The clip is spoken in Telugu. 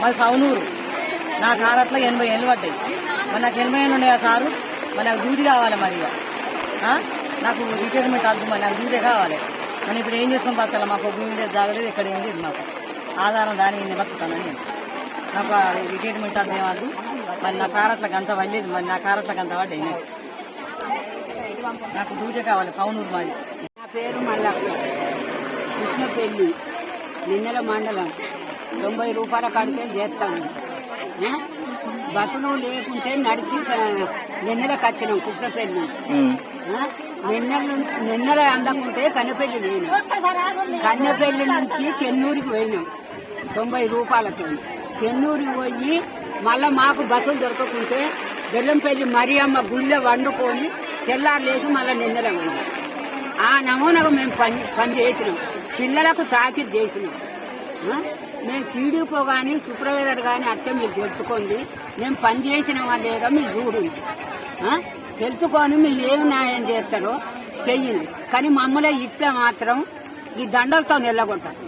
మాది పౌనూరు. నా కారు అట్లా 80 ఏళ్ళు పడ్డాయి. మరి నాకు 80 ఏళ్ళు ఉన్నాయి ఆ సారు. మరి నాకు డ్యూటీ కావాలి. మరి నాకు రిటైర్మెంట్ వద్దు. మరి నాకు డ్యూటీ కావాలి. మనం ఇప్పుడు ఏం చేసుకుని బతకాలి? మాకు భూమి లేదు, జాగలేదు, ఎక్కడ ఏం లేదు. మాకు ఆధారం దాని నేను బతుకుతాను. నేను నాకు రిటైర్మెంట్ వద్దు, ఏమద్దు. మరి నా కారు అట్లా గంత పడలేదు. మరి నా కారు అట్లా గంత పడ్డాయి. నాకు డ్యూటీ కావాలి. పౌనూరు మాది. నా పేరు మల్లక్క, కృష్ణపల్లి, నిన్నెల మండలం. 90 రూపాయల కాడితే చేస్తాను. బస్సులు లేకుంటే నడిచి నిన్నెలకు వచ్చినాం కృష్ణపల్లి నుంచి. నిన్నెల అందకుంటే కన్నెపల్లి పోయినాం. కన్నెపల్లి నుంచి చెన్నూరికి పోయినాం 90 రూపాయలతో. చెన్నూరికి పోయి మళ్ళా మాకు బస్సులు దొరకకుంటే బెల్లంపల్లి మరియమ్మ గుళ్ళె వండుకొని తెల్లారు లేచి మళ్ళీ నిన్నెల పోయినాం. ఆ నమూనాగా మేము పని చేసినాం. పిల్లలకు చాకిరి చేసినాం. మేము సీడీపో కానీ సూపర్వైజర్ కానీ అత్తే మీరు తెలుసుకోండి. మేము పని చేసినామా లేదా మీరు చూడండి. తెలుసుకొని మీరు ఏమి న్యాయం చేస్తారో చెయ్యండి. కానీ మమ్మల్ని ఇట్లా మాత్రం ఈ దండలతో నిల్లగొట్టారు.